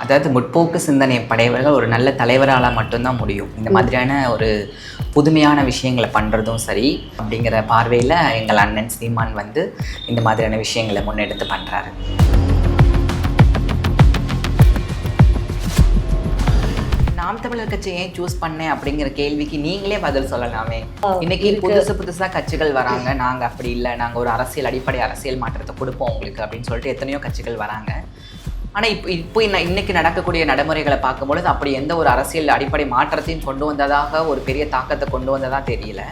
அதாவது முற்போக்கு சிந்தனை படையவர்கள் ஒரு நல்ல தலைவரால் மட்டும்தான் முடியும். இந்த மாதிரியான ஒரு புதுமையான விஷயங்களை பண்ணுறதும் சரி அப்படிங்கிற பார்வையில் எங்கள் அண்ணன் சீமான் வந்து இந்த மாதிரியான விஷயங்களை முன்னெடுத்து பண்ணுறாரு. நாம் தமிழர் கட்சி ஏன் சூஸ் பண்ணேன் அப்படிங்கிற கேள்விக்கு நீங்களே பதில் சொல்லலாமே. இன்னைக்கு புதுசாக கட்சிகள் வராங்க, நாங்கள் அப்படி இல்லை, நாங்கள் ஒரு அடிப்படை அரசியல் மாற்றத்தை கொடுப்போம் உங்களுக்கு அப்படின்னு சொல்லிட்டு எத்தனையோ கட்சிகள் வராங்க. ஆனால் இப்போ இன்னைக்கு நடக்கக்கூடிய நடைமுறைகளை பார்க்கும்பொழுது அப்படி எந்த ஒரு அரசியல் அடிப்படை மாற்றத்தையும் கொண்டு வந்ததாக ஒரு பெரிய தாக்கத்தை கொண்டு வந்ததாக தெரியல.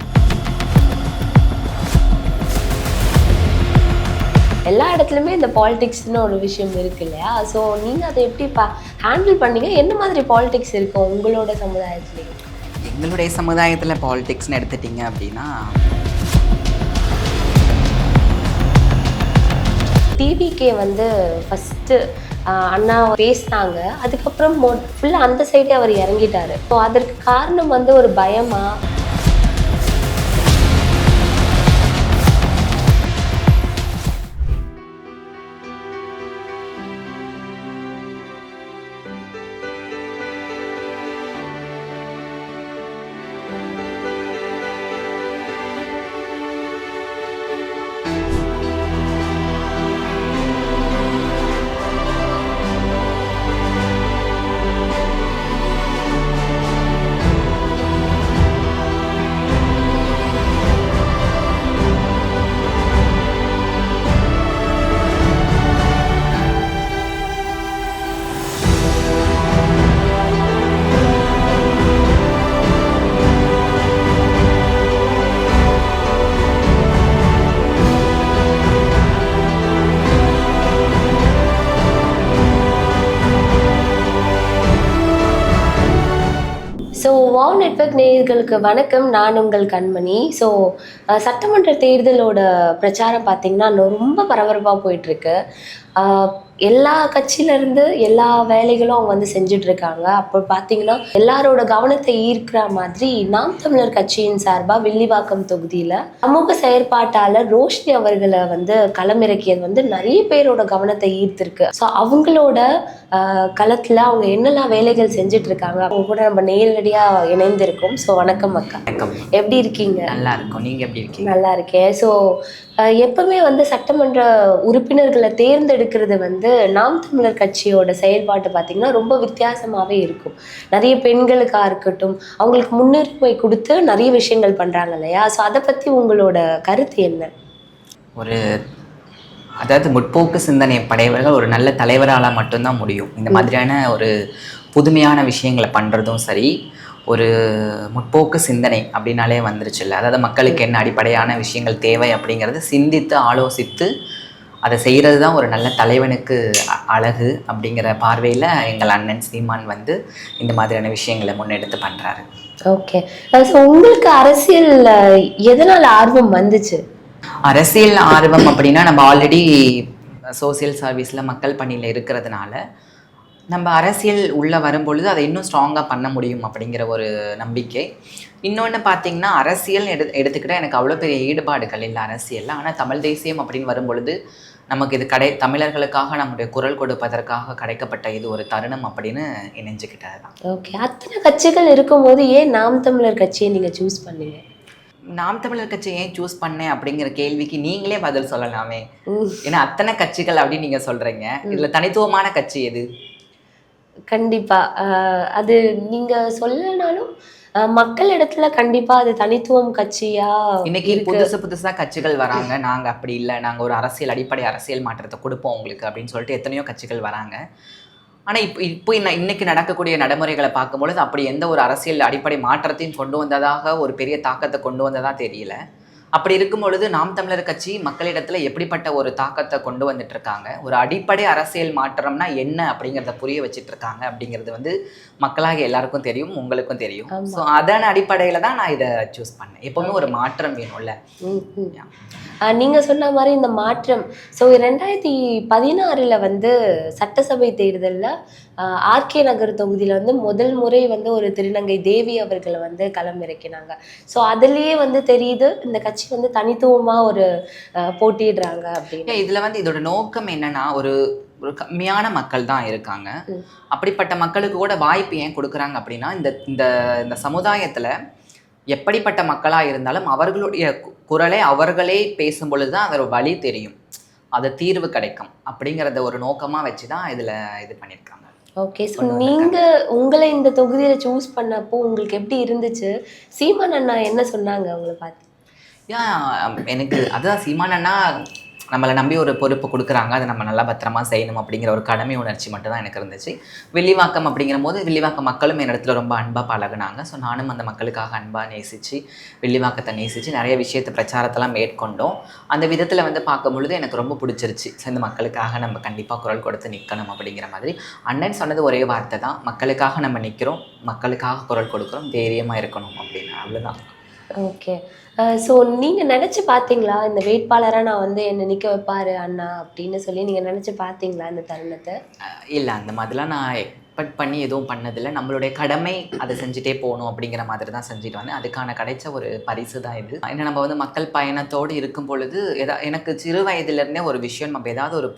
எல்லா இடத்துலையுமே இந்த பாலிடிக்ஸ்னு ஒரு விஷயம் இருக்கு இல்லையா? ஸோ நீங்கள் அதை எப்படி ஹேண்டில் பண்ணீங்க? என்ன மாதிரி பாலிடிக்ஸ் இருக்கும் உங்களோட சமுதாயத்துலேயும்? எங்களுடைய சமுதாயத்தில் பாலிடிக்ஸ்னு எடுத்துட்டிங்க அப்படின்னா, டிவிகே வந்து ஃபஸ்ட்டு அண்ணா பேசினாங்க, அதுக்கப்புறம் ஃபுல்லாக அந்த சைடே அவர் இறங்கிட்டாரு. ஸோ அதற்கு காரணம் வந்து ஒரு பயமா? ஸோ வாவ் நெட்வொர்க் நேயர்களுக்கு வணக்கம், நான் உங்கள் கண்மணி. ஸோ சட்டமன்ற தேர்தலோட பிரச்சாரம் பார்த்திங்கன்னா ரொம்ப பரபரப்பாக போயிட்டுருக்கு. எல்லா கட்சியிலேருந்து எல்லா வேலைகளும் அவங்க வந்து செஞ்சிட்ருக்காங்க. அப்போ பார்த்தீங்கன்னா எல்லாரோட கவனத்தை ஈர்க்கிற மாதிரி நாம் தமிழர் கட்சியின் சார்பாக வில்லிவாக்கம் தொகுதியில் சமூக செயற்பாட்டாளர் ரோஷினி அவர்களை வந்து களமிறக்கியது வந்து நிறைய பேரோட கவனத்தை ஈர்த்திருக்கு. ஸோ அவங்களோட களத்தில் அவங்க என்னெல்லாம் வேலைகள் செஞ்சிட்ருக்காங்க அவங்க கூட நம்ம நேரடியாக இணைந்திருக்கோம். ஸோ வணக்கம் அக்கா, எப்படி இருக்கீங்க? நல்லா இருக்கும், நீங்கள் எப்படி இருக்கீங்க? நல்லா இருக்கேன். ஸோ எப்பவுமே வந்து சட்டமன்ற உறுப்பினர்களை தேர்ந்தெடுக்கிறது வந்து நாம் தமிழர் கட்சியோட செயல்பாட்டு பார்த்திங்கன்னா ரொம்ப வித்தியாசமாகவே இருக்கும். நிறைய பெண்களுக்காக இருக்கட்டும், அவங்களுக்கு முன்னுரிமை கொடுத்து நிறைய விஷயங்கள் பண்ணுறாங்க இல்லையா? ஸோ அதை பற்றி உங்களோட கருத்து என்ன? அதாவது முற்போக்கு சிந்தனை படையவர்கள் ஒரு நல்ல தலைவரால் மட்டும்தான் முடியும். இந்த மாதிரியான ஒரு புதுமையான விஷயங்களை பண்ணுறதும் சரி, ஒரு முற்போக்கு சிந்தனை அப்படின்னாலே வந்துருச்சுல்ல. அதாவது மக்களுக்கு என்ன அடிப்படையான விஷயங்கள் தேவை அப்படிங்கிறது சிந்தித்து ஆலோசித்து அதை செய்கிறது தான் ஒரு நல்ல தலைவனுக்கு அழகு அப்படிங்கிற பார்வையில் எங்கள் அண்ணன் சீமான் வந்து இந்த மாதிரியான விஷயங்களை முன்னெடுத்து பண்ணுறாரு. ஓகே, ஸோ உங்களுக்கு அரசியல் எதனால் ஆர்வம் வந்துச்சு? அரசியல் ஆர்வம் அப்படின்னா, நம்ம ஆல்ரெடி சோசியல் சர்வீஸில் மக்கள் பணியில் இருக்கிறதுனால நம்ம அரசியல் உள்ளே வரும்பொழுது அதை இன்னும் ஸ்ட்ராங்காக பண்ண முடியும் அப்படிங்கிற ஒரு நம்பிக்கை. இன்னொன்று பார்த்திங்கன்னா, அரசியல் எடுத்துக்கிட்டால் எனக்கு அவ்வளோ பெரிய ஈடுபாடுகள் இல்லை அரசியலில். ஆனால் தமிழ் தேசியம் அப்படின்னு வரும்பொழுது நமக்கு இது தமிழர்களுக்காக நம்முடைய குரல் கொடுப்பதற்காக கிடைக்கப்பட்ட இது ஒரு தருணம் அப்படின்னு இணைஞ்சுக்கிட்டது தான். ஓகே, அத்தனை கட்சிகள் இருக்கும்போது ஏன் நாம் தமிழர் கட்சியை நீங்கள் சூஸ் பண்ணீங்க? நாம் தமிழர் கட்சி ஏன் சூஸ் பண்ணேன் அப்படிங்கிற கேள்விக்கு நீங்களே பதில் சொல்லலாமே. ஏன்னா அத்தனை கட்சிகள் அப்படின்னு நீங்கள் சொல்கிறீங்க, இதில் தனித்துவமான கட்சி எது? கண்டிப்பாக அது நீங்கள் சொல்லனாலும் மக்கள் இடத்துல கண்டிப்பாக அது தனித்துவம் கட்சியா இன்னைக்கு புதுசாக கட்சிகள் வராங்க, நாங்கள் அப்படி இல்லை, நாங்கள் ஒரு அடிப்படை அரசியல் மாற்றத்தை கொடுப்போம் உங்களுக்கு அப்படின்னு சொல்லிட்டு எத்தனையோ கட்சிகள் வராங்க. ஆனால் இப்போ இன்னைக்கு நடக்கக்கூடிய நடைமுறைகளை பார்க்கும்பொழுது அப்படி எந்த ஒரு அரசியல் அடிப்படை மாற்றத்தையும் கொண்டு வந்ததாக ஒரு பெரிய தாக்கத்தை கொண்டு வந்ததாக தெரியல. அப்படி இருக்கும் பொழுது நாம் தமிழர் கட்சி மக்களிடத்துல எப்படிப்பட்ட ஒரு தாக்கத்தை கொண்டு வந்துட்டு இருக்காங்க, ஒரு அடிப்படை அரசியல் மாற்றம்னா என்ன அப்படிங்கிறத புரிய வச்சுட்டு இருக்காங்க அப்படிங்கிறது வந்து மக்களாக எல்லாருக்கும் தெரியும், உங்களுக்கும் தெரியும். ஸோ அதன் அடிப்படையில் தான் நான் இதை சூஸ் பண்ணேன். எப்பவுமே ஒரு மாற்றம் வேணும்ல. நீங்கள் சொன்ன மாதிரி இந்த மாற்றம், ஸோ 2016 வந்து சட்டசபை தேர்தலில் ஆர்கே நகர் தொகுதியில் வந்து முதல் முறை வந்து ஒரு திருநங்கை தேவி அவர்களை வந்து களமிறக்கினாங்க. ஸோ அதுலேயே வந்து தெரியுது இந்த கட்சி வந்து தனித்துவமாக ஒரு போட்டிடுறாங்க அப்படின்னு. இதில் வந்து இதோட நோக்கம் என்னன்னா, ஒரு ஒரு கம்மியான மக்கள் தான் இருக்காங்க. அப்படிப்பட்ட மக்களுக்கு கூட வாய்ப்பு ஏன் கொடுக்குறாங்க அப்படின்னா, இந்த இந்த இந்த சமுதாயத்தில் எப்படிப்பட்ட மக்களாக இருந்தாலும் அவர்களுடைய குரலை அவர்களே பேசும் பொழுது தான் அதோட வழி தெரியும், அது தீர்வு கிடைக்கும் அப்படிங்கிறத ஒரு நோக்கமாக வச்சு தான் இதில் இது பண்ணியிருக்காங்க. ஓகே. ஸோ நீங்க உங்களை இந்த தொகுதியில சூஸ் பண்ணப்போ உங்களுக்கு எப்படி இருந்துச்சு? சீமான் அண்ணா என்ன சொன்னாங்க உங்கள பார்த்து? எனக்கு அதுதான் சீமான் அண்ணா நம்மளை நம்பி ஒரு பொறுப்பு கொடுக்குறாங்க, அதை நம்ம நல்லா பத்திரமா செய்யணும் அப்படிங்கிற ஒரு கடமை உணர்ச்சி மட்டும் தான் எனக்கு இருந்துச்சு. வில்லிவாக்கம் அப்படிங்கிற போது வில்லிவாக்கம் மக்களும் என்னிடத்துல ரொம்ப அன்பாக பழகுனாங்க. ஸோ நானும் அந்த மக்களுக்காக அன்பாக நேசித்து வில்லிவாக்கத்தை நேசித்து நிறைய விஷயத்தை பிரச்சாரத்தெல்லாம் மேற்கொண்டோம். அந்த விதத்தில் வந்து பார்க்கும் பொழுது எனக்கு ரொம்ப பிடிச்சிருச்சு. ஸோ இந்த மக்களுக்காக நம்ம கண்டிப்பாக குரல் கொடுத்து நிற்கணும் அப்படிங்கிற மாதிரி. அண்ணன் சொன்னது ஒரே வார்த்தை தான், மக்களுக்காக நம்ம நிற்கிறோம், மக்களுக்காக குரல் கொடுக்குறோம், தைரியமாக இருக்கணும் அப்படின்னு. அவ்வளோதான். ஓகே. ஸோ நீங்கள் நினச்சி பார்த்தீங்களா இந்த வேட்பாளராக நான் வந்து என்னை நிற்க வைப்பார் அண்ணா அப்படின்னு சொல்லி நீங்கள் நினச்சி பார்த்தீங்களா இந்த தருணத்தை? இல்லை, அந்த மாதிரிலாம் நான் எக்ஸ்பெக்ட் பண்ணி எதுவும் பண்ணதில்லை. நம்மளுடைய கடமை அதை செஞ்சுட்டே போகணும் அப்படிங்கிற மாதிரி தான் செஞ்சுட்டு வந்தேன். அதுக்கான கிடைச்ச ஒரு பரிசு தான் இது. ஏன்னா நம்ம வந்து மக்கள் பயணத்தோடு இருக்கும் பொழுது எனக்கு சிறு வயதிலேருந்தே ஒரு விஷயம், நம்ம ஏதாவது ஒரு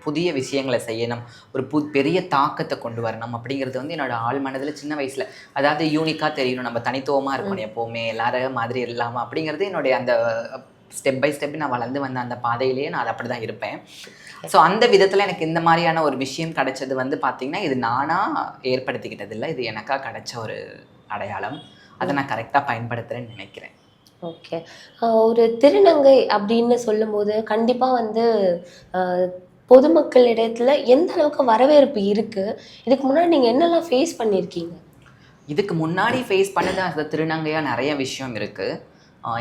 புதிய விஷயங்களை செய்யணும், ஒரு பெரிய தாக்கத்தை கொண்டு வரணும் அப்படிங்கிறது வந்து என்னோட ஆள் மனதில் சின்ன வயசில், அதாவது யூனிக்காக தெரியணும், நம்ம தனித்துவமாக இருக்கணும் எப்போவுமே, எல்லாரும் மாதிரி இல்லாமல் அப்படிங்கிறது என்னுடைய அந்த ஸ்டெப் பை ஸ்டெப் நான் வளர்ந்து வந்த அந்த பாதையிலேயே நான் அப்படி தான் இருப்பேன். ஸோ அந்த விதத்தில் எனக்கு இந்த மாதிரியான ஒரு விஷயம் கிடைச்சது வந்து பார்த்திங்கன்னா, இது நானாக ஏற்படுத்திக்கிட்டது இல்லை, இது எனக்காக கிடைச்ச ஒரு அடையாளம். அதை நான் கரெக்டாக பயன்படுத்துகிறேன்னு நினைக்கிறேன். ஓகே. ஒரு திருநங்கை அப்படின்னு சொல்லும்போது கண்டிப்பாக வந்து பொதுமக்கள் இடத்துல எந்த அளவுக்கு வரவேற்பு இருக்குது? இதுக்கு முன்னாடி நீங்கள் என்னெல்லாம் ஃபேஸ் பண்ணியிருக்கீங்க? இதுக்கு முன்னாடி ஃபேஸ் பண்ணது அந்த திருநங்கையாக நிறைய விஷயம் இருக்குது.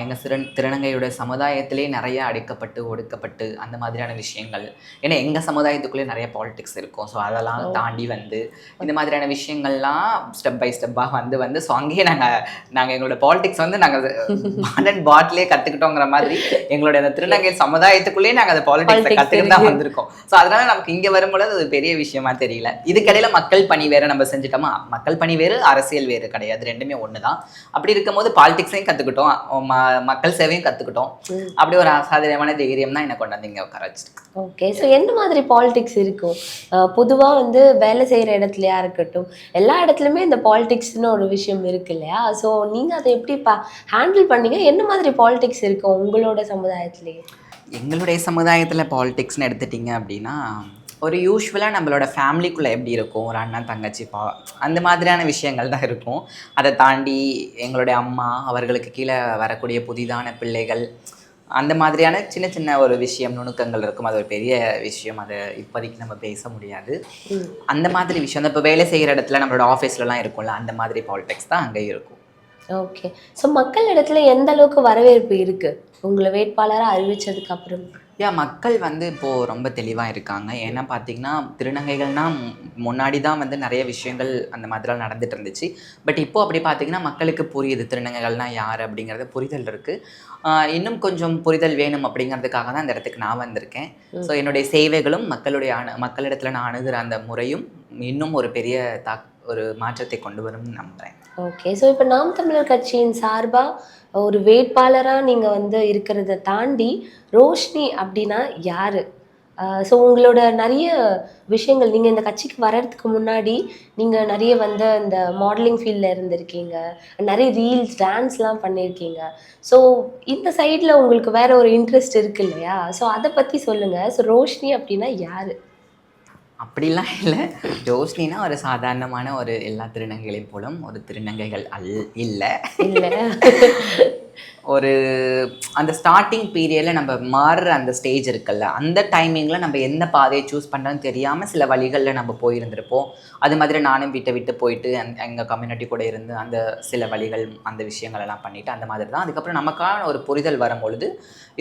எங்கள் திருநங்கையோட சமுதாயத்திலே நிறைய அடிக்கப்பட்டு ஒடுக்கப்பட்டு அந்த மாதிரியான விஷயங்கள். ஏன்னா எங்கள் சமுதாயத்துக்குள்ளே நிறைய பாலிடிக்ஸ் இருக்கும். ஸோ அதெல்லாம் தாண்டி வந்து இந்த மாதிரியான விஷயங்கள்லாம் ஸ்டெப் பை ஸ்டெப்பாக வந்து ஸோ அங்கேயே நாங்கள் எங்களோட பாலிடிக்ஸ் வந்து நாங்கள் பாட்டிலே கற்றுக்கிட்டோங்கிற மாதிரி எங்களுடைய அந்த திருநங்கை சமுதாயத்துக்குள்ளேயே நாங்கள் அந்த பாலிடிக்ஸை கற்றுக்கிட்டு தான் வந்திருக்கோம். ஸோ அதனால் நமக்கு இங்கே வரும்பொழுது அது பெரிய விஷயமா தெரியல. இதுக்கிடையில் மக்கள் பணி வேறு நம்ம செஞ்சுட்டோமா, மக்கள் பணி வேறு அரசியல் வேறு கிடையாது, ரெண்டுமே ஒன்று தான். அப்படி இருக்கும்போது பாலிடிக்ஸையும் கற்றுக்கிட்டோம், மக்கள் சேவையும் கற்றுக்கிட்டோம். அப்படி ஒரு அசாதாரணமான தைரியம் தான் என்னை கொண்டு வந்து இங்கே உட்கார வச்சிருக்கு. ஓகே. ஸோ எந்த மாதிரி பாலிடிக்ஸ் இருக்கும்? பொதுவாக வந்து வேலை செய்கிற இடத்துலையா இருக்கட்டும், எல்லா இடத்துலையுமே இந்த பாலிடிக்ஸ்னு ஒரு விஷயம் இருக்கு இல்லையா? ஸோ நீங்கள் அதை எப்படி ஹேண்டில் பண்ணீங்க? என்ன மாதிரி பாலிடிக்ஸ் இருக்கும் உங்களோட சமுதாயத்துலேயே? எங்களுடைய சமுதாயத்தில் பாலிடிக்ஸ்னு எடுத்துட்டிங்க அப்படின்னா, ஒரு யூஸ்வலாக நம்மளோட ஃபேமிலிக்குள்ளே எப்படி இருக்கும், ஒரு அண்ணன் தங்கச்சி அந்த மாதிரியான விஷயங்கள் தான் இருக்கும். அதை தாண்டி எங்களுடைய அம்மா, அவர்களுக்கு கீழே வரக்கூடிய புதிதான பிள்ளைகள், அந்த மாதிரியான சின்ன சின்ன ஒரு விஷயம், நுணுக்கங்கள் இருக்கும். அது ஒரு பெரிய விஷயம், அதை இப்போதைக்கு நம்ம பேச முடியாது. அந்த மாதிரி விஷயம் தான் இப்போ வேலை செய்கிற இடத்துல நம்மளோட ஆஃபீஸ்லலாம் இருக்கும்ல, அந்த மாதிரி பாலிடிக்ஸ் தான் அங்கே இருக்கும். ஓகே. ஸோ மக்கள் இடத்துல எந்த அளவுக்கு வரவேற்பு இருக்குது உங்களை வேட்பாளராக அறிவித்ததுக்கு அப்புறம்? மக்கள் வந்து இப்போது ரொம்ப தெளிவாக இருக்காங்க. ஏன்னா பார்த்திங்கன்னா, திருநங்கைகள்னால் முன்னாடி தான் வந்து நிறைய விஷயங்கள் அந்த மாதிரிலாம் நடந்துகிட்டு இருந்துச்சு. பட் இப்போது அப்படி பார்த்திங்கன்னா மக்களுக்கு புரியுது திருநங்கைகள்னால் யார் அப்படிங்கிறது புரிதல் இருக்குது. இன்னும் கொஞ்சம் புரிதல் வேணும் அப்படிங்கிறதுக்காக தான் இந்த இடத்துக்கு நான் வந்திருக்கேன். ஸோ என்னுடைய சேவைகளும் மக்களிடத்தில் நான் அணுகிற அந்த முறையும் இன்னும் ஒரு பெரிய ஒரு மாற்றத்தை கொண்டு வரும்னு நம்புகிறேன். ஓகே. ஸோ இப்போ நாம் தமிழர் கட்சியின் சார்பாக ஒரு வேட்பாளராக நீங்கள் வந்து இருக்கிறத தாண்டி ரோஷினி அப்படின்னா யார்? ஸோ உங்களோட நிறைய விஷயங்கள், நீங்கள் இந்த கட்சிக்கு வர்றதுக்கு முன்னாடி நீங்கள் நிறைய வந்து இந்த மாடலிங் ஃபீல்டில் இருந்திருக்கீங்க, நிறைய ரீல்ஸ் டான்ஸ்லாம் பண்ணியிருக்கீங்க. ஸோ இந்த சைடில் உங்களுக்கு வேறு ஒரு இன்ட்ரெஸ்ட் இருக்குது இல்லையா? ஸோ அதை பற்றி சொல்லுங்கள். ஸோ ரோஷினி அப்படின்னா யார்? அப்படிலாம் இல்லை. ரோஷினினா ஒரு சாதாரணமான ஒரு எல்லா திருநங்கைகளையும் போலும் ஒரு திருநங்கைகள் இல்லை. ஒரு அந்த ஸ்டார்டிங் பீரியடில் நம்ம மாறுற அந்த ஸ்டேஜ் இருக்குல்ல, அந்த டைமிங்கில் நம்ம எந்த பாதையை சூஸ் பண்ணுறோன்னு தெரியாமல் சில வழிகளில் நம்ம போயிருந்திருப்போம். அது மாதிரி நானும் விட்டு போயிட்டு எங்கள் கம்யூனிட்டி கூட இருந்து அந்த சில வழிகள் அந்த விஷயங்களெல்லாம் பண்ணிவிட்டு அந்த மாதிரி தான். அதுக்கப்புறம் நமக்கான ஒரு புரிதல் வரும்பொழுது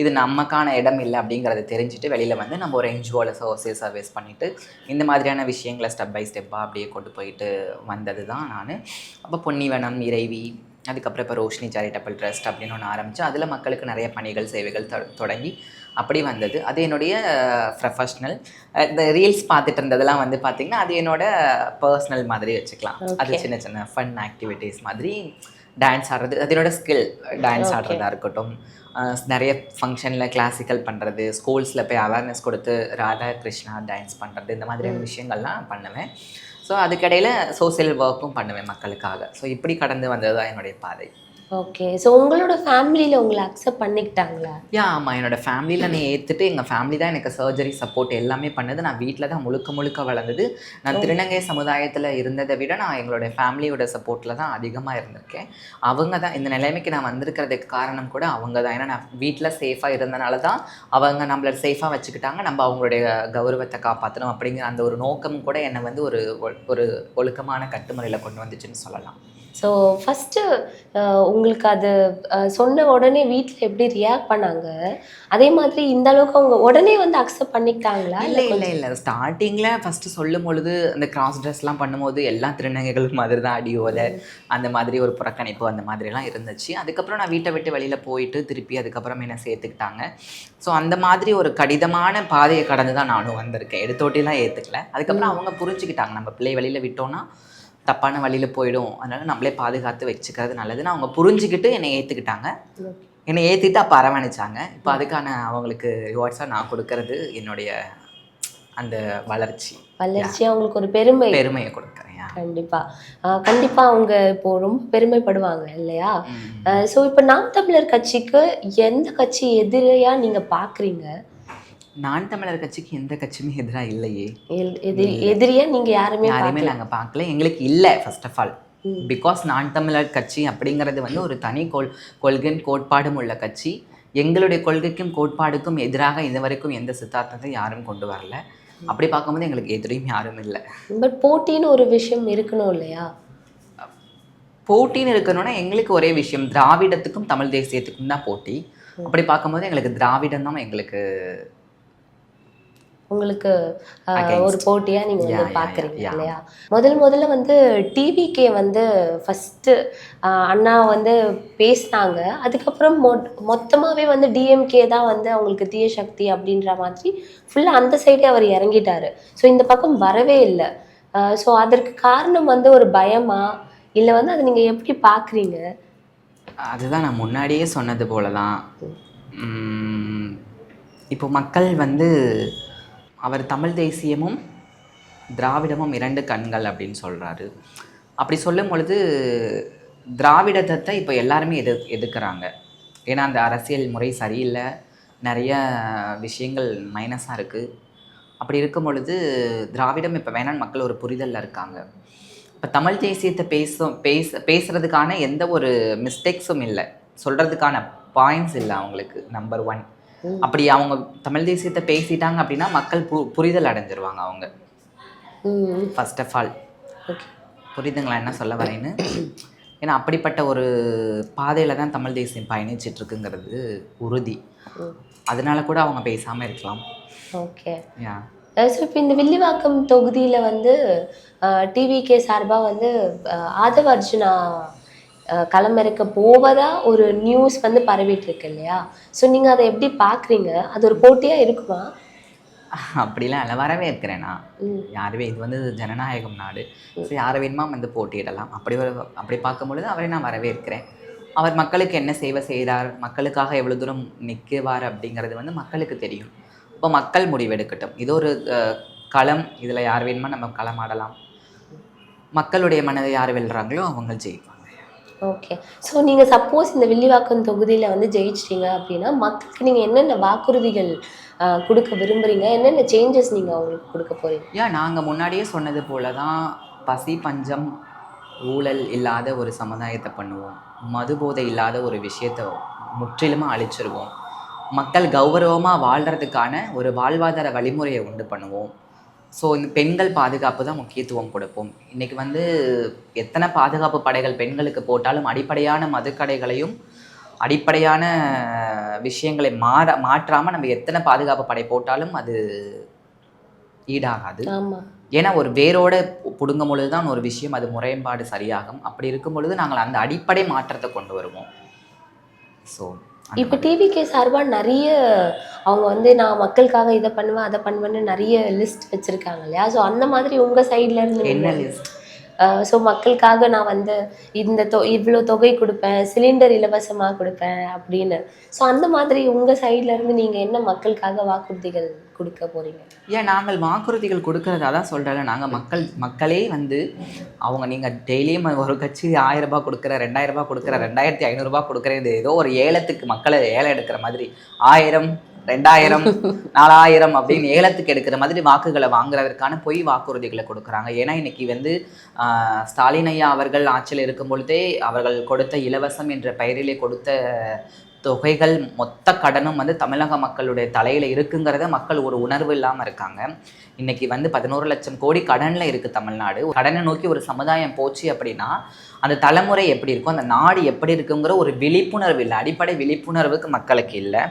இது நமக்கான இடம் இல்லை அப்படிங்கிறத தெரிஞ்சுட்டு வெளியில் வந்து நம்ம ஒரு என்ஜிஓவில் சோசியல் சர்வீஸ் பண்ணிவிட்டு இந்த மாதிரியான விஷயங்களை ஸ்டெப் பை ஸ்டெப்பாக அப்படியே கொண்டு போயிட்டு வந்தது தான் நான். அப்போ பொன்னிவனம், இறைவி, அதுக்கப்புறம் இப்போ ரோஷினி சேரிட்டபிள் ட்ரஸ்ட் அப்படின்னு ஒன்று ஆரம்பித்து அதில் மக்களுக்கு நிறைய பணிகள் சேவைகள் தொடங்கி அப்படி வந்தது. அது என்னுடைய ப்ரொஃபஷ்னல். இந்த ரீல்ஸ் பார்த்துட்டு இருந்ததெல்லாம் வந்து பார்த்திங்கன்னா அது என்னோட பர்சனல் மாதிரி வச்சுக்கலாம். அது சின்ன சின்ன ஃபன் ஆக்டிவிட்டீஸ் மாதிரி டான்ஸ் ஆடுறது, அது என்னோட ஸ்கில். Dance okay. ஆடுறதா இருக்கட்டும், நிறைய ஃபங்க்ஷனில் கிளாசிக்கல் பண்ணுறது, ஸ்கூல்ஸில் போய் அவேர்னஸ் கொடுத்து ராதா கிருஷ்ணா டான்ஸ் பண்ணுறது, இந்த மாதிரியான விஷயங்கள்லாம் பண்ணுவேன். ஸோ அதுக்கிடையில் சோசியல் ஒர்க்கும் பண்ணுவேன் மக்களுக்காக. ஸோ இப்படி கடந்து வந்தது தான் என்னுடைய பாதை. ஓகே. ஸோ உங்களோட ஃபேமிலியில உங்கள அக்செப்ட் பண்ணிக்கிட்டாங்களா? ஆமாம், என்னோட ஃபேமிலியில் நான் ஏற்றுட்டு, எங்கள் ஃபேமிலி தான் எனக்கு சர்ஜரி சப்போர்ட் எல்லாமே பண்ணது. நான் வீட்டில் தான் முழுக்க முழுக்க வளர்ந்தது. நான் திருநங்கை சமுதாயத்தில் இருந்ததை விட நான் எங்களுடைய ஃபேமிலியோட சப்போர்ட்டில் தான் அதிகமாக இருந்திருக்கேன். அவங்க தான் இந்த நிலைமைக்கு நான் வந்திருக்கிறதுக்கு காரணம் கூட அவங்க தான். ஏன்னா நான் வீட்டில் சேஃபாக இருந்தனால தான் அவங்க நம்மளை சேஃபாக வச்சுக்கிட்டாங்க. நம்ம அவங்களுடைய கௌரவத்தை காப்பாற்றணும் அப்படிங்கிற அந்த ஒரு நோக்கமும் கூட என்னை வந்து ஒரு ஒரு ஒழுக்கமான கட்டுமுறையில் கொண்டு வந்துச்சுன்னு சொல்லலாம். ஸோ ஃபஸ்ட்டு உங்களுக்கு அது சொன்ன உடனே வீட்டில் எப்படி ரியாக்ட் பண்ணாங்க? அதே மாதிரி இந்த அளவுக்கு அவங்க உடனே வந்து அக்செப்ட் பண்ணிக்கிட்டாங்களா? இல்லை ஸ்டார்டிங்கில் ஃபஸ்ட்டு சொல்லும் பொழுது அந்த கிராஸ் ட்ரெஸ்லாம் பண்ணும்போது எல்லா திருநங்கைகளும் மாதிரி தான் அடி ஓலை, அந்த மாதிரி ஒரு புறக்கணிப்பு அந்த மாதிரிலாம் இருந்துச்சு. அதுக்கப்புறம் நான் வீட்டை விட்டு வெளியில் போயிட்டு திருப்பி அதுக்கப்புறம் என்னை சேர்த்துக்கிட்டாங்க. ஸோ அந்த மாதிரி ஒரு கடினமான பாதையை கடந்து தான் நானும் வந்திருக்கேன். எடுத்தோட்டிலாம் ஏற்றுக்கல. அதுக்கப்புறம் அவங்க புரிஞ்சுக்கிட்டாங்க, நம்ம பிள்ளை வெளியில் விட்டோன்னா தப்பான வழியில் போயிடும், அதனால் நம்மளே பாதுகாத்து வச்சுக்கிறது நல்லதுன்னு அவங்க புரிஞ்சுக்கிட்டு என்னை ஏற்றுக்கிட்டாங்க. என்னை ஏற்றிட்டு அப்போ அரவணைச்சாங்க. இப்போ அதுக்கான அவங்களுக்கு ரிவார்ட்ஸாக நான் கொடுக்கறது என்னுடைய அந்த வளர்ச்சி அவங்களுக்கு ஒரு பெருமையை கொடுக்குறேன். கண்டிப்பாக அவங்க இப்போ ரொம்ப பெருமைப்படுவாங்க இல்லையா? ஸோ இப்போ நாம் தமிழர் கட்சிக்கு எந்த கட்சி எதிரையாக நீங்கள் பார்க்குறீங்க? நான் தமிழர் கட்சிக்கு எந்த கட்சியுமே எதிராக இல்லையே. எதிரியா நீங்கள் யாருமே நாங்கள் பார்க்கல. எங்களுக்கு இல்லை ஃபர்ஸ்ட் ஆஃப் ஆல். பிகாஸ் நான் தமிழர் கட்சி அப்படிங்கிறது வந்து ஒரு தனி கொள்கையும் கோட்பாடும் உள்ள கட்சி. எங்களுடைய கொள்கைக்கும் கோட்பாடுக்கும் எதிராக இது வரைக்கும் எந்த சித்தாந்தத்தையும் யாரும் கொண்டு வரல. அப்படி பார்க்கும்போது எங்களுக்கு எதிரையும் யாரும் இல்லை. பட் போட்டின்னு ஒரு விஷயம் இருக்கணும் இல்லையா? போட்டின்னு இருக்கணும்னா எங்களுக்கு ஒரே விஷயம், திராவிடத்துக்கும் தமிழ் தேசியத்துக்கும் தான் போட்டி. அப்படி பார்க்கும்போது எங்களுக்கு திராவிடம் தான் எங்களுக்கு உங்களுக்கு ஒரு போட்டியாக நீங்கள் வந்து பார்க்குறீங்க இல்லையா? முதல்ல வந்து டிவிக்கே வந்து ஃபஸ்ட்டு அண்ணா வந்து பேசினாங்க. அதுக்கப்புறம் மொத்தமாகவே வந்து டிஎம்கே தான் வந்து அவங்களுக்கு தீய சக்தி அப்படின்ற மாதிரி ஃபுல்லாக அந்த சைடே அவர் இறங்கிட்டார். ஸோ இந்த பக்கம் வரவே இல்லை. ஸோ அதற்கு காரணம் வந்து ஒரு பயமா, இல்லை வந்து அதை நீங்கள் எப்படி பார்க்குறீங்க? அதுதான் நான் முன்னாடியே சொன்னது போல தான். இப்போ மக்கள் வந்து அவர் தமிழ் தேசியமும் திராவிடமும் 2 கண்கள் அப்படின்னு சொல்கிறாரு. அப்படி சொல்லும் பொழுது திராவிடத்தை இப்போ எல்லாருமே எதிர்க்கிறாங்க. ஏன்னா அந்த அரசியல் முறை சரியில்லை, நிறைய விஷயங்கள் மைனஸாக இருக்குது. அப்படி இருக்கும் பொழுது திராவிடம் இப்போ வேணான்னு மக்கள் ஒரு புரிதலில் இருக்காங்க. இப்போ தமிழ் தேசியத்தை பேசுகிறதுக்கான எந்த ஒரு மிஸ்டேக்ஸும் இல்லை, சொல்கிறதுக்கான பாயிண்ட்ஸ் இல்லை அவங்களுக்கு. நம்பர் 1, அப்படி அவங்க தமிழ் தேசியத்தை பேசிட்டாங்க அப்படின்னா மக்கள் புரிதல் அடைஞ்சிருவாங்க அவங்க. ஃபர்ஸ்ட் ஆஃப் ஆல் புரியுதுங்களா என்ன சொல்ல வரேன்னு? ஏன்னா அப்படிப்பட்ட ஒரு பாதையில் தான் தமிழ் தேசியம் பயணிச்சிட்ருக்குங்கிறது உறுதி. அதனால கூட அவங்க பேசாமல் இருக்கலாம். ஓகே. ஸோ இப்போ இந்த வில்லிவாக்கம் தொகுதியில் வந்து டிவிகே சார்பாக வந்து ஆதவ அர்ஜுனா களமிறக்க போவதா ஒரு நியூஸ் வந்து பரவிட்டு இருக்கு இல்லையா? ஸோ நீங்கள் அதை எப்படி பார்க்குறீங்க? அது ஒரு போட்டியாக இருக்குமா? அப்படிலாம் இல்லை, வரவே இருக்கிறேன் நான். யாருவே, இது வந்து ஜனநாயகம் நாடு. ஸோ யாரை வேணுமா வந்து போட்டியிடலாம். அப்படி பார்க்கும்பொழுது அவரை நான் வரவே இருக்கிறேன். அவர் மக்களுக்கு என்ன சேவை செய்கிறார், மக்களுக்காக எவ்வளோ தூரம் நிற்குவார் அப்படிங்கிறது வந்து மக்களுக்கு தெரியும். இப்போ மக்கள் முடிவெடுக்கட்டும். இது ஒரு களம், இதில் யார் வேணுமா நம்ம களமாடலாம். மக்களுடைய மனதை யார் வெல்றாங்களோ அவங்க ஜெயிப்பாங்க. ஓகே. ஸோ நீங்கள் சப்போஸ் இந்த வில்லிவாக்கம் தொகுதியில் வந்து ஜெயிச்சிட்டிங்க அப்படின்னா மக்களுக்கு நீங்கள் என்னென்ன வாக்குறுதிகள் கொடுக்க விரும்புகிறீங்க? என்னென்ன சேஞ்சஸ் நீங்கள் அவங்களுக்கு கொடுக்க போகிறீங்க? நாங்கள் முன்னாடியே சொன்னது போல தான், பசி பஞ்சம் ஊழல் இல்லாத ஒரு சமுதாயத்தை பண்ணுவோம். மது போதை இல்லாத ஒரு விஷயத்தை முற்றிலுமாக அழிச்சிருவோம். மக்கள் கௌரவமாக வாழ்கிறதுக்கான ஒரு வாழ்வாதார வழிமுறையை உண்டு பண்ணுவோம். ஸோ இந்த பெண்கள் பாதுகாப்பு தான் முக்கியத்துவம் கொடுப்போம். இன்றைக்கி வந்து எத்தனை பாதுகாப்பு படைகள் பெண்களுக்கு போட்டாலும் அடிப்படையான மதுக்கடைகளையும் அடிப்படையான விஷயங்களை மாற்றாமல் நம்ம எத்தனை பாதுகாப்பு படை போட்டாலும் அது ஈடாகாது. ஏன்னா ஒரு வேரோட பிடுங்கும் பொழுது தான் ஒரு விஷயம் அது முறைப்பாடு சரியாகும். அப்படி இருக்கும் பொழுது நாங்கள் அந்த அடிப்படை மாற்றத்தை கொண்டு வருவோம். ஸோ இப்போ டிவிகே சார்பாக நிறைய அவங்க வந்து நான் மக்களுக்காக இதை பண்ணுவேன் அதை பண்ணுவேன்னு நிறைய லிஸ்ட் வச்சுருக்காங்க இல்லையா? ஸோ அந்த மாதிரி உங்கள் சைடில் இருந்து என்ன லிஸ்ட்? ஸோ மக்களுக்காக நான் வந்து இவ்வளோ தொகை கொடுப்பேன், சிலிண்டர் இலவசமாக கொடுப்பேன் அப்படின்னு. ஸோ அந்த மாதிரி உங்கள் சைட்லேருந்து நீங்கள் என்ன மக்களுக்காக வாக்குறுதிகள் கொடுக்க போகிறீங்க? ஏன் நாங்கள் வாக்குறுதிகள் கொடுக்கறது அதான் சொல்கிறேன்ல, நாங்கள் மக்களே வந்து அவங்க நீங்கள் டெய்லியும் ஒரு கட்சி 1000 ரூபாய் கொடுக்குற, 2000 ரூபாய் கொடுக்குற, 2500 ரூபாய் கொடுக்குற, இது ஏதோ ஒரு ஏலத்துக்கு மக்களை ஏலம் எடுக்கிற மாதிரி 1000 2000 4000 அப்படின்னு ஏலத்துக்கு எடுக்கிற மாதிரி வாக்குகளை வாங்குறதற்கான பொய் வாக்குறுதிகளை கொடுக்குறாங்க. ஏன்னா இன்னைக்கு வந்து ஸ்டாலின் ஐயா அவர்கள் ஆட்சியில் இருக்கும் பொழுதே அவர்கள் கொடுத்த இலவசம் என்ற பெயரிலே கொடுத்த தொகைகள் மொத்த கடனும் வந்து தமிழக மக்களுடைய தலையில் இருக்குங்கிறத மக்கள் ஒரு உணர்வு இல்லாமல் இருக்காங்க. இன்னைக்கு வந்து 11 லட்சம் கோடி கடனில் இருக்குது தமிழ்நாடு. கடனை நோக்கி ஒரு சமுதாயம் போச்சு அப்படின்னா அந்த தலைமுறை எப்படி இருக்கும், அந்த நாடு எப்படி இருக்குங்கிற ஒரு விழிப்புணர்வு இல்லை, அடிப்படை விழிப்புணர்வுக்கு மக்களுக்கு இல்லை.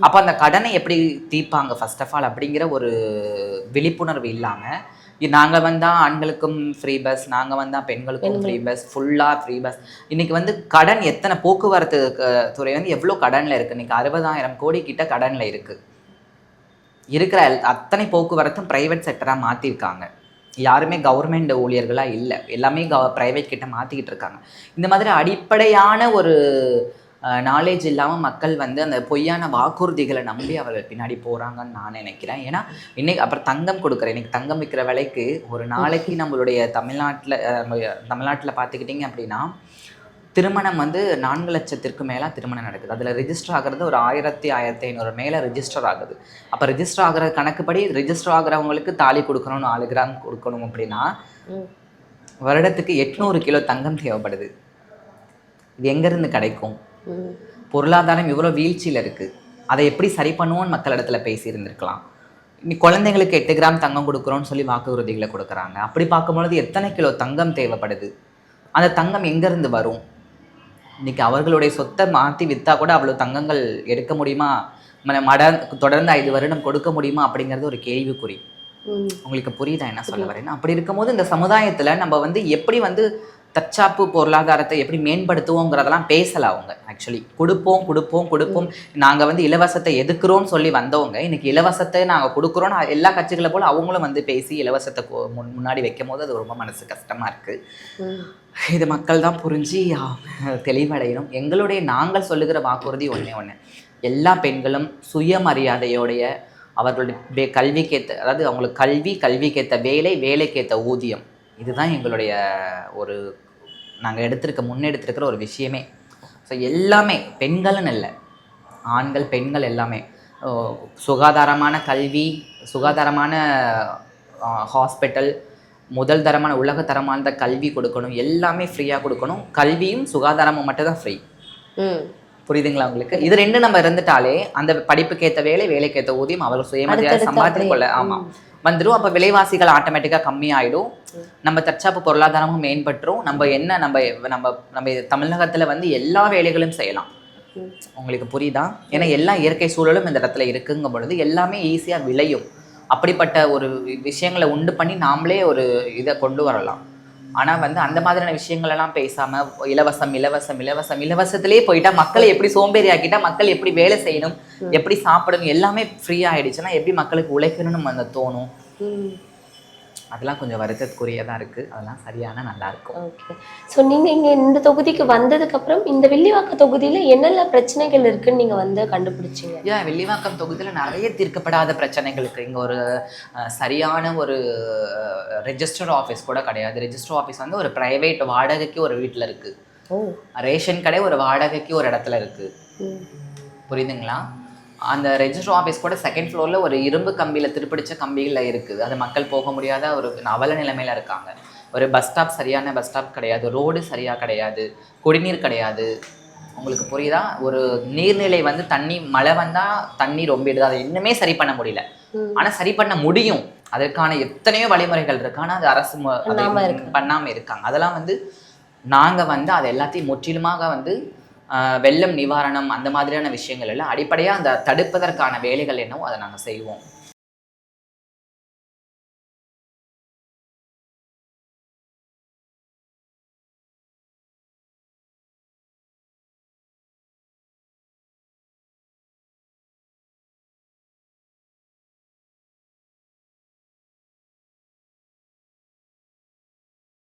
அப்போ அந்த கடனை எப்படி தீர்ப்பாங்க ஃபர்ஸ்ட் ஆஃப் ஆல் அப்படிங்கிற ஒரு விழிப்புணர்வு இல்லாமல் நாங்கள் வந்தால் ஆண்களுக்கும் ஃப்ரீ பஸ், நாங்கள் வந்தால் பெண்களுக்கும் ஃப்ரீ பஸ், ஃபுல்லாக ஃப்ரீ பஸ். இன்றைக்கி வந்து கடன் எத்தனை போக்குவரத்து துறை வந்து எவ்வளோ கடனில் இருக்குது, இன்றைக்கி 60,000 கோடி கிட்ட கடனில் இருக்குது. இருக்கிற அத்தனை போக்குவரத்தும் ப்ரைவேட் செக்டராக மாற்றிருக்காங்க. யாருமே கவர்மெண்ட் ஊழியர்களாக இல்லை, எல்லாமே ப்ரைவேட் கிட்ட மாற்றிக்கிட்டு இருக்காங்க. இந்த மாதிரி அடிப்படையான ஒரு நாலேஜ் இல்லாமல் மக்கள் வந்து அந்த பொய்யான வாக்குறுதிகளை நம்பி அவர்கள் பின்னாடி போகிறாங்கன்னு நான் நினைக்கிறேன். ஏன்னா இன்னைக்கு அப்புறம் தங்கம் கொடுக்குறேன், இன்னைக்கு தங்கம் விற்கிற விலைக்கு ஒரு நாளைக்கு நம்மளுடைய தமிழ்நாட்டில் பார்த்துக்கிட்டிங்க அப்படின்னா திருமணம் வந்து 4 லட்சத்திற்கு மேலே திருமணம் நடக்குது. அதில் ரிஜிஸ்டர் ஆகிறது ஒரு 1000-1500 மேலே ரிஜிஸ்டர் ஆகுது. அப்போ ரிஜிஸ்டர் ஆகிற கணக்குப்படி ரிஜிஸ்டர் ஆகிறவங்களுக்கு தாலி கொடுக்கணும், 4 கிராம் கொடுக்கணும் அப்படின்னா வருடத்துக்கு 800 கிலோ தங்கம் தேவைப்படுது. இது எங்கேருந்து கிடைக்கும்? பொருளாதாரம் இவ்வளோ வீழ்ச்சியில் இருக்குது, அதை எப்படி சரி பண்ணுவோன்னு மக்களிடத்தில் பேசியிருந்திருக்கலாம். இன்னைக்கு குழந்தைங்களுக்கு 8 கிராம் தங்கம் கொடுக்குறோன்னு சொல்லி வாக்குறுதிகளை கொடுக்குறாங்க. அப்படி பார்க்கும்பொழுது எத்தனை கிலோ தங்கம் தேவைப்படுது? அந்த தங்கம் எங்கேருந்து வரும்? இன்னைக்கு அவர்களுடைய சொத்தை மாற்றி விற்றா கூட அவ்வளோ தங்கங்கள் எடுக்க முடியுமா, தொடர்ந்து 5 வருடம் கொடுக்க முடியுமா அப்படிங்கிறது ஒரு கேள்விக்குறி. உங்களுக்கு புரியுதா என்ன சொல்ல வரேன்னா? அப்படி இருக்கும்போது இந்த சமுதாயத்தில் நம்ம வந்து எப்படி வந்து தற்சாப்பு பொருளாதாரத்தை எப்படி மேம்படுத்துவோங்கிறதெல்லாம் பேசலை அவங்க. ஆக்சுவலி கொடுப்போம் நாங்கள் வந்து இலவசத்தை எதுக்குறோன்னு சொல்லி வந்தவங்க இன்னைக்கு இலவசத்தை நாங்கள் கொடுக்குறோன்னு எல்லா கட்சிகளை போல் அவங்களும் வந்து பேசி இலவசத்தை முன்னாடி வைக்கும் போது அது ரொம்ப மனசு கஷ்டமாக இருக்குது. இது மக்கள் தான் புரிஞ்சு தெளிவடையணும். நாங்கள் சொல்லுகிற வாக்குறுதி ஒன்று, எல்லா பெண்களும் சுயமரியாதையோடைய அவர்களுடைய கல்விக்கேற்ற, அதாவது அவங்களுக்கு கல்விக்கேற்ற வேலைக்கேற்ற ஊதியம், இதுதான் எங்களுடைய ஒரு நாங்கள் முன்னெடுத்திருக்கிற ஒரு விஷயமே. ஸோ எல்லாமே பெண்கள்னு இல்லை, ஆண்கள் பெண்கள் எல்லாமே சுகாதாரமான கல்வி, சுகாதாரமான ஹாஸ்பிட்டல், முதல் தரமான உலகத்தரமான கல்வி கொடுக்கணும், எல்லாமே ஃப்ரீயாக கொடுக்கணும். கல்வியும் சுகாதாரமும் மட்டும்தான் ஃப்ரீ. புரியுதுங்களா உங்களுக்கு? இது 2 நம்ம இருந்துட்டாலே அந்த படிப்புக்கேற்ற வேலைக்கேற்ற ஊதியம் அவர்கள் சுயமரியாதை சம்பாதித்து கொள்ள வந்துடும். அப்போ விலைவாசிகள் ஆட்டோமேட்டிக்காக கம்மியாயிடும், நம்ம தற்சாப்பு பொருளாதாரமும் மேம்பட்டுரும். நம்ம தமிழகத்தில் வந்து எல்லா வேலைகளும் செய்யலாம். உங்களுக்கு புரியுதா? ஏன்னா எல்லா இயற்கை சூழலும் இந்த இடத்துல இருக்குங்கும் பொழுது எல்லாமே ஈஸியாக விளையும். அப்படிப்பட்ட ஒரு விஷயங்களை உண்டு பண்ணி நாமளே ஒரு இதை கொண்டு வரலாம். ஆனால் வந்து அந்த மாதிரியான விஷயங்களெல்லாம் பேசாமல் இலவசத்திலே போயிட்டா மக்களை எப்படி சோம்பேறி ஆக்கிட்டா, மக்கள் எப்படி வேலை செய்யணும், எப்படி சாப்பிடணும், எல்லாமே ஃப்ரீ ஆகிடுச்சுன்னா எப்படி மக்களுக்கு உழைக்கணும்னு அந்த தோணும். அதெல்லாம் கொஞ்சம் வருத்தத்துக்குரியதாக இருக்குது. அதெல்லாம் சரியான நல்லாயிருக்கும். ஓகே. ஸோ நீங்கள் இங்கே இந்த தொகுதிக்கு வந்ததுக்கப்புறம் இந்த வில்லிவாக்கம் தொகுதியில் என்னென்ன பிரச்சனைகள் இருக்குன்னு நீங்கள் வந்து கண்டுபிடிச்சிங்க? வில்லிவாக்கம் தொகுதியில் நிறைய தீர்க்கப்படாத பிரச்சனைகள் இருக்குது. இங்கே ஒரு சரியான ஒரு ரெஜிஸ்டர் ஆஃபீஸ் கூட கிடையாது. ரெஜிஸ்டர் ஆஃபீஸ் வந்து ஒரு ப்ரைவேட் வாடகைக்கு ஒரு வீட்டில் இருக்குது. ரேஷன் கடை ஒரு வாடகைக்கு ஒரு இடத்துல இருக்குது. புரியுதுங்களா? அந்த ரெஜிஸ்டர் ஆஃபீஸ் கூட 2nd ஃப்ளோரில் ஒரு இரும்பு கம்பியில் திருப்பிடிச்ச கம்பிகளில் இருக்குது. அது மக்கள் போக முடியாத ஒரு அவல நிலைமையில் இருக்காங்க. ஒரு பஸ் ஸ்டாப், சரியான பஸ் ஸ்டாப் கிடையாது, ரோடு சரியாக கிடையாது, குடிநீர் கிடையாது. உங்களுக்கு புரியுதா? ஒரு நீர்நிலை வந்து மழை வந்தால் தண்ணி ரொம்பிடுது. அதை இன்னுமே சரி பண்ண முடியல. ஆனால் சரி பண்ண முடியும். அதற்கான எத்தனையோ வழிமுறைகள் இருக்கு. ஆனால் அது அரசு பண்ணாமல் இருக்காங்க. அதெல்லாம் வந்து நாங்கள் வந்து அதை எல்லாத்தையும் முற்றிலுமாக வந்து வெள்ளம் நிவாரணம் அந்த மாதிரியான விஷயங்கள் எல்லாம் அடிப்படையாக அந்த தடுப்பதற்கான வேலைகள் என்னவோ அதை நாங்கள் செய்வோம்.